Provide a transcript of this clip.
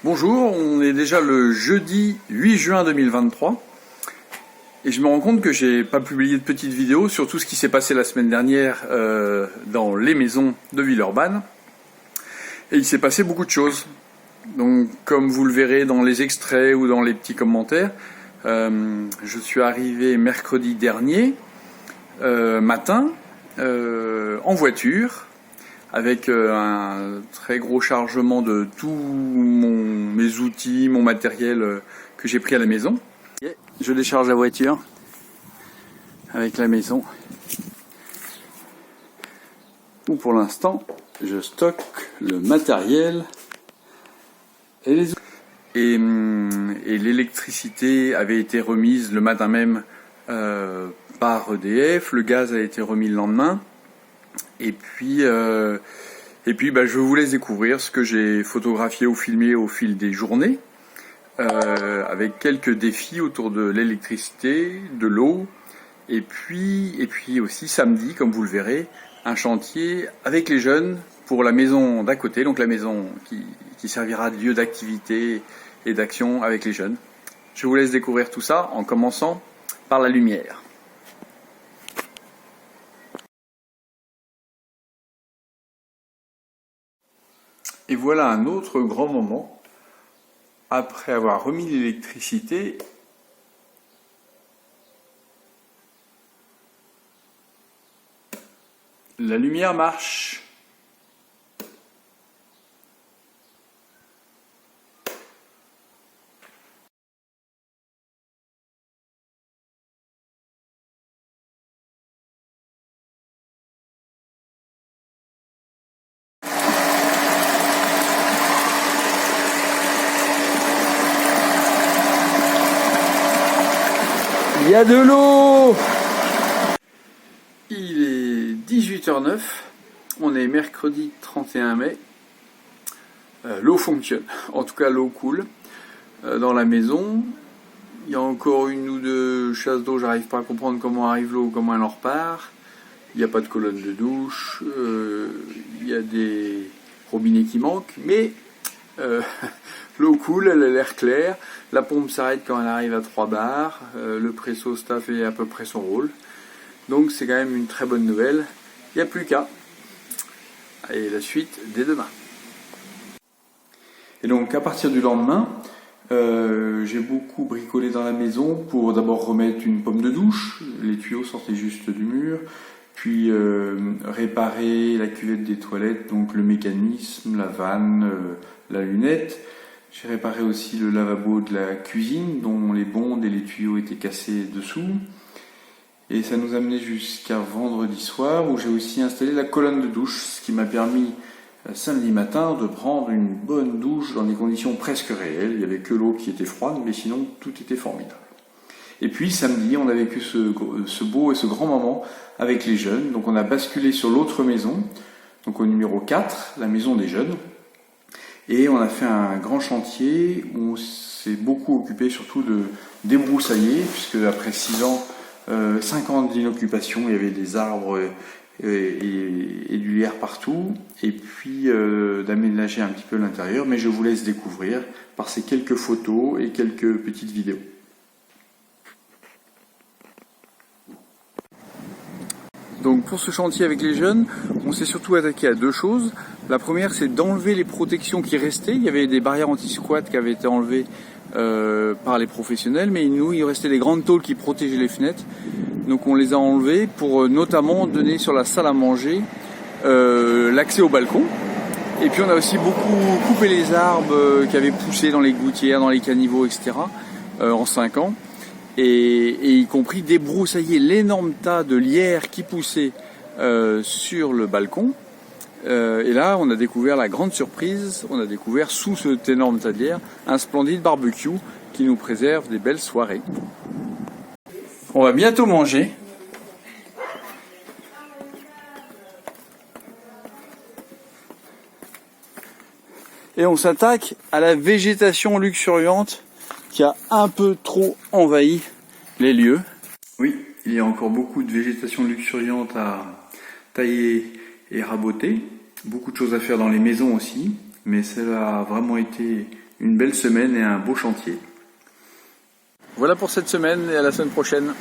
Bonjour, on est déjà le jeudi 8 juin 2023 et je me rends compte que j'ai pas publié de petite vidéo sur tout ce qui s'est passé la semaine dernière dans les maisons de Villeurbanne. Et il s'est passé beaucoup de choses. Donc comme vous le verrez dans les extraits ou dans les petits commentaires, je suis arrivé mercredi dernier matin en voiture avec un très gros chargement de tous mes outils, mon matériel que j'ai pris à la maison. Je décharge la voiture avec la maison, où pour l'instant je stocke le matériel et les outils. Et l'électricité avait été remise le matin même par EDF, le gaz a été remis le lendemain. Et puis je vous laisse découvrir ce que j'ai photographié ou filmé au fil des journées, avec quelques défis autour de l'électricité, de l'eau, et puis aussi samedi, comme vous le verrez, un chantier avec les jeunes pour la maison d'à côté, donc la maison qui servira de lieu d'activité et d'action avec les jeunes. Je vous laisse découvrir tout ça en commençant par la lumière. Et voilà un autre grand moment, après avoir remis l'électricité, la lumière marche. Il y a de l'eau! Il est 18h09, on est mercredi 31 mai. L'eau fonctionne, en tout cas l'eau coule dans la maison. Il y a encore une ou deux chasses d'eau, j'arrive pas à comprendre comment arrive l'eau, comment elle en repart. Il n'y a pas de colonne de douche, il y a des robinets qui manquent, mais l'eau coule, elle a l'air claire, la pompe s'arrête quand elle arrive à 3 bars, le presso-sta fait à peu près son rôle. Donc c'est quand même une très bonne nouvelle, il n'y a plus qu'à. Et la suite dès demain. Et donc à partir du lendemain, j'ai beaucoup bricolé dans la maison pour d'abord remettre une pomme de douche, les tuyaux sortaient juste du mur, puis réparer la cuvette des toilettes, donc le mécanisme, la vanne, la lunette. J'ai réparé aussi le lavabo de la cuisine dont les bondes et les tuyaux étaient cassés dessous. Et ça nous a mené jusqu'à vendredi soir où j'ai aussi installé la colonne de douche, ce qui m'a permis samedi matin de prendre une bonne douche dans des conditions presque réelles. Il n'y avait que l'eau qui était froide, mais sinon tout était formidable. Et puis samedi, on a vécu ce beau et ce grand moment avec les jeunes. Donc on a basculé sur l'autre maison, donc au numéro 4, la maison des jeunes. Et on a fait un grand chantier où on s'est beaucoup occupé surtout de débroussailler, puisque après 6 ans, 5 ans d'inoccupation, il y avait des arbres et du lierre partout, et puis d'aménager un petit peu l'intérieur, mais je vous laisse découvrir par ces quelques photos et quelques petites vidéos. Donc pour ce chantier avec les jeunes, on s'est surtout attaqué à deux choses. La première, c'est d'enlever les protections qui restaient. Il y avait des barrières anti-squat qui avaient été enlevées par les professionnels, mais nous, il restait les grandes tôles qui protégeaient les fenêtres. Donc on les a enlevées pour notamment donner sur la salle à manger l'accès au balcon. Et puis on a aussi beaucoup coupé les arbres qui avaient poussé dans les gouttières, dans les caniveaux, etc. En 5 ans. Et y compris débroussailler l'énorme tas de lierre qui poussait sur le balcon. Et là, on a découvert la grande surprise, on a découvert sous cet énorme tas de lierre un splendide barbecue qui nous préserve des belles soirées. On va bientôt manger. Et on s'attaque à la végétation luxuriante qui a un peu trop envahi les lieux. Oui, il y a encore beaucoup de végétation luxuriante à tailler et raboter. Beaucoup de choses à faire dans les maisons aussi, mais cela a vraiment été une belle semaine et un beau chantier. Voilà pour cette semaine et à la semaine prochaine.